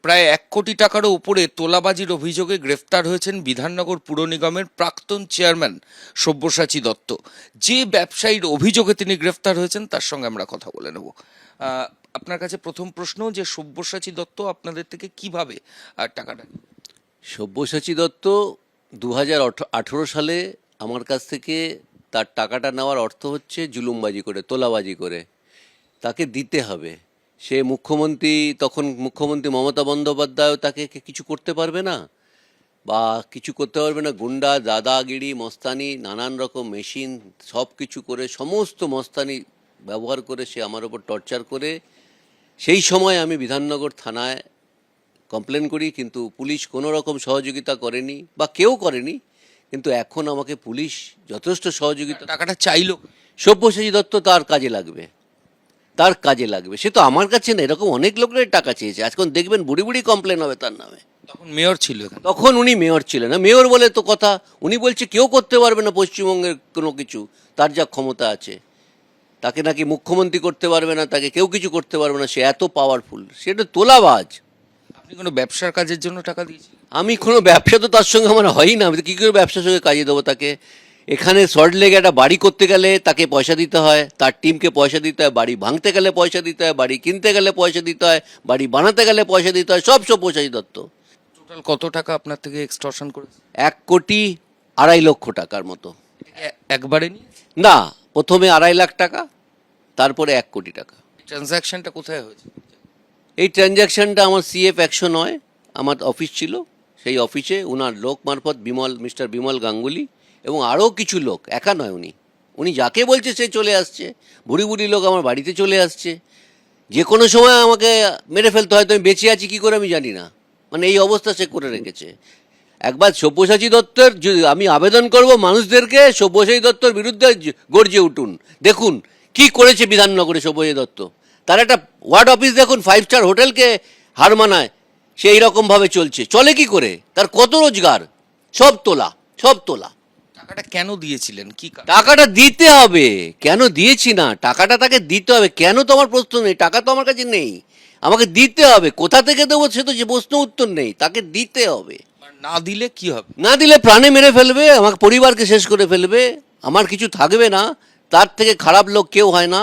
প্রায় 1 কোটি টাকারও উপরে তোলাবাজির অভিযোগে গ্রেফতার হয়েছেন বিধাননগর পুর নিগমের প্রাক্তন চেয়ারম্যান সব্যসাচী দত্ত। যে ব্যবসায়ীর অভিযোগে তিনি গ্রেফতার হয়েছেন তার সঙ্গে আমরা কথা বলে নেব। আপনার কাছে প্রথম প্রশ্ন, যে সব্যসাচী দত্ত আপনাদের থেকে কিভাবে টাকাটা? সব্যসাচী দত্ত 2018 সালে আমার কাছ থেকে তার টাকাটা নেওয়ার অর্থ হচ্ছে জুলুমবাজি করে, তোলাবাজি করে। তাকে দিতে হবে। সে মুখ্যমন্ত্রী, তখন মুখ্যমন্ত্রী মমতা বন্দ্যোপাধ্যায় তাকে কিছু করতে পারবে না, বা কিছু করতে পারবে না। গুন্ডা, দাদাগিরি, মস্তানি, নানান রকম মেশিন সব কিছু করে, সমস্ত মস্তানি ব্যবহার করে সে আমার ওপর টর্চার করে। সেই সময় আমি বিধাননগর থানায় কমপ্লেন করি, কিন্তু পুলিশ কোনো রকম সহযোগিতা করেনি, বা কেউ করেনি। কিন্তু এখন আমাকে পুলিশ যথেষ্ট সহযোগিতা। টাকাটা চাইলো? সব্যসাচী দত্ত তার কাজে লাগবে, তার কাজে লাগবে। সে তো আমার কাছে না, এরকম অনেক লোকের টাকা চেয়েছে। আজকাল দেখবেন বুড়ি বুড়ি কমপ্লেন হবে তার নামে। তখন মেয়র ছিল এখানে। তখন উনি মেয়র ছিলেন না। মেয়র বলে তো কথা, উনি বলছে কেউ করতে পারবে না পশ্চিমবঙ্গের কোনো কিছু, তার যা ক্ষমতা আছে। তাকে নাকি মুখ্যমন্ত্রী করতে পারবে না, তাকে কেউ কিছু করতে পারবে না, সে এত পাওয়ারফুল। সেটা তোলাবাজ। আপনি কোনো ব্যবসার কাজের জন্য টাকা দিয়েছিলেন? আমি কোনো ব্যবসা তো তার সঙ্গে আমার হয়ই না। আমি তো কী করে ব্যবসার সঙ্গে কাজে দেবো তাকে? এখানে সল্টলেকে একটা বাড়ি করতে গেলে তাকে পয়সা দিতে হয়, তার টিমকে পয়সা দিতে হয়, বাড়ি ভাঙতে গেলে পয়সা দিতে হয়, বাড়ি কিনতে গেলে পয়সা দিতে হয়, বাড়ি বানাতে গেলে পয়সা দিতে হয়, সব সব্যসাচী দত্ত। টোটাল কত টাকা আপনার থেকে এক্সটর্শন করেছে? 1,02,50,00,000 টাকার মতো। একবারে নিয়ে? না, প্রথমে 2.5 লাখ টাকা, তারপরে 1 কোটি টাকা। ট্রানজ্যাকশনটা কোথায় হয়েছে? এই ট্রানজ্যাকশনটা আমার CF 109 আমার অফিস ছিল, সেই অফিসে ওনার লোক মারফত মিস্টার বিমল গাঙ্গুলি এবং আরও কিছু লোক, একা নয়, উনি যাকে বলছে সে চলে আসছে। বুড়ি বুড়ি লোক আমার বাড়িতে চলে আসছে। যে কোনো সময় আমাকে মেরে ফেলতে হয়, তো আমি বেঁচে আছি কী করে আমি জানি না। মানে এই অবস্থা সে করে রেখেছে। একবার সব্যসাচী দত্তের আমি আবেদন করব মানুষদেরকে, সব্যসাচী দত্তর বিরুদ্ধে গর্জে উঠুন। দেখুন কি করেছে বিধাননগরে সব্যসাচী দত্ত। তার একটা ওয়ার্ড অফিস দেখুন, 5 স্টার হোটেলকে হার মানায়। সে এইরকমভাবে চলে কি করে? তার কত রোজগার? সব তোলা, সব তোলা। টাকাটা কেন দিয়েছিলেন, কি কারণ? টাকাটা দিতে হবে। কেন দিয়েছি না, টাকাটা তাকে দিতে হবে। কেন তো আমার প্রশ্ন নেই, টাকা তো আমার কাছে নেই, আমাকে দিতে হবে। কোথা থেকে দেবো সে তো যে প্রশ্ন উত্তর নেই, তাকে দিতে হবে। না দিলে কি হবে? না দিলে প্রাণে মেরে ফেলবে, আমাকে পরিবারকে শেষ করে ফেলবে, আমার কিছু থাকবে না। তার থেকে খারাপ লোক কেউ হয় না।